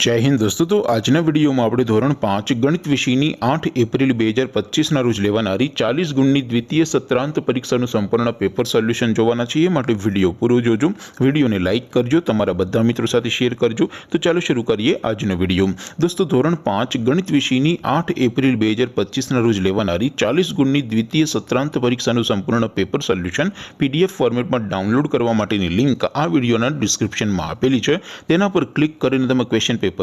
जय हिंद दोस्तों। तो आजना वीडियो में આપણે ધોરણ 5 ગણિત વિષયની 8 એપ્રિલ 2025 ના રોજ લેવાનારી 40 ગુણની દ્વિતીય સત્રાંત પરીક્ષાનું સંપૂર્ણ પેપર સોલ્યુશન જોવાના છીએ। માટે વિડિયો પૂરો જોજો, વિડિયોને લાઈક કરજો, તમારા બધા મિત્રો સાથે શેર કરજો। તો ચાલો શરૂ કરીએ આજનો વિડિયો। દોસ્તો ધોરણ 5 ગણિત વિષયની 8 એપ્રિલ 2025 ના રોજ લેવાનારી 40 ગુણની દ્વિતીય સત્રાંત પરીક્ષાનું સંપૂર્ણ પેપર સોલ્યુશન પીડીએફ ફોર્મેટમાં ડાઉનલોડ કરવા માટેની લિંક આ વિડિયોના ડિસ્ક્રિપ્શનમાં આપેલી છે। તેના પર ક્લિક કરીને તમે ક્વેશ્ચન પેપરની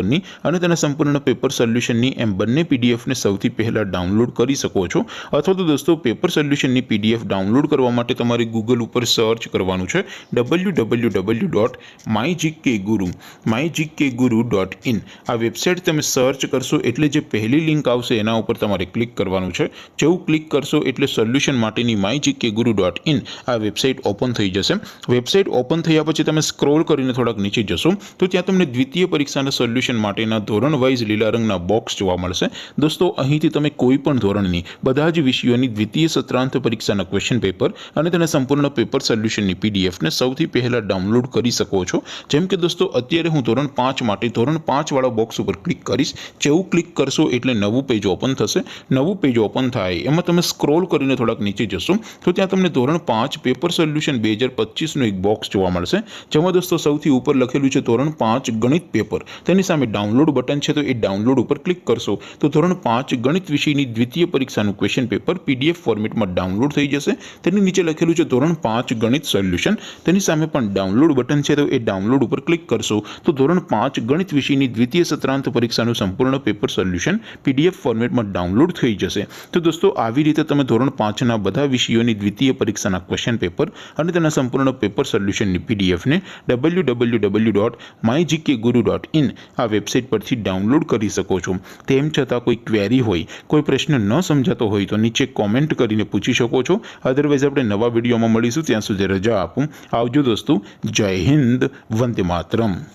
અને તેના સંપૂર્ણ પેપર સોલ્યુશનની એમ બંને પીડીએફને સૌથી પહેલા ડાઉનલોડ કરી શકો છો। અથવા તો દોસ્તો પેપર સોલ્યુશનની પીડીએફ ડાઉનલોડ કરવા માટે તમારે ગૂગલ ઉપર સર્ચ કરવાનું છે www.mygkguru.in। આ વેબસાઇટ તમે સર્ચ કરશો એટલે જે પહેલી લિંક આવશે એના ઉપર તમારે ક્લિક કરવાનું છે। જેવું ક્લિક કરશો એટલે સોલ્યુશન માટેની mygkguru.in આ વેબસાઇટ ઓપન થઈ જશે। વેબસાઇટ ઓપન થયા પછી તમે સ્ક્રોલ કરીને થોડાક નીચે જશો તો ત્યાં તમને દ્વિતીય પરીક્ષાના સોલ્યુશન માટેના ધોરણ વાઇઝ લીલા રંગના બોક્સ જોવા મળશે। દોસ્તો અહીંથી તમે કોઈ પણ ધોરણની બધા જ વિષયોની દ્વિતીય સત્રાંત પરીક્ષાના ક્વેશ્ચન પેપર અને તેના સંપૂર્ણ પેપર સોલ્યુશનની પીડીએફને સૌથી પહેલા ડાઉનલોડ કરી શકો છો। જેમ કે દોસ્તો અત્યારે હું ધોરણ 5 માટે ધોરણ 5 વાળા બોક્સ ઉપર ક્લિક કરીશ। જેવું ક્લિક કરશો એટલે નવું પેજ ઓપન થશે। નવું પેજ ઓપન થાય એમાં તમે સ્ક્રોલ કરીને થોડાક નીચે જશો તો ત્યાં તમને ધોરણ 5 પેપર સોલ્યુશન 2025નું એક બોક્સ જોવા મળશે। જેમાં દોસ્તો સૌથી ઉપર લખેલું છે ધોરણ 5 ગણિત પેપર, તેની સામે ડાઉનલોડ બટન છે, તો એ ડાઉનલોડ ઉપર ક્લિક કરશો તો ધોરણ 5 ગણિત વિષયની દ્વિતીય પરીક્ષાનું ક્વેશ્ચન પેપર પીડીએફ ફોર્મેટમાં ડાઉનલોડ થઈ જશે। તેની નીચે લખેલું છે ધોરણ 5 ગણિત સોલ્યુશન, તેની સામે પણ ડાઉનલોડ બટન છે, તો એ ડાઉનલોડ ઉપર ક્લિક કરશો તો ધોરણ 5 ગણિત વિષયની દ્વિતીય સત્રાંત પરીક્ષાનું સંપૂર્ણ પેપર સોલ્યુશન પીડીએફ ફોર્મેટમાં ડાઉનલોડ થઈ જશે। તો દોસ્તો આવી રીતે તમે ધોરણ 5ના બધા વિષયોની દ્વિતીય પરીક્ષાના ક્વેશ્ચન પેપર અને તેના સંપૂર્ણ પેપર સોલ્યુશનની પીડીએફને www.mygkguru.in આ વેબસાઇટ પરથી ડાઉનલોડ કરી શકો છો। તેમ છતાં કોઈ ક્વેરી હોય, કોઈ પ્રશ્ન ન સમજાતો હોય તો નીચે કોમેન્ટ કરીને પૂછી શકો છો। અધરવાઇઝ આપણે નવા વિડીયોમાં મળીશું, ત્યાં સુધી રજા આપું। આવજો દોસ્તો, જય હિન્દ, વંદે માતરમ।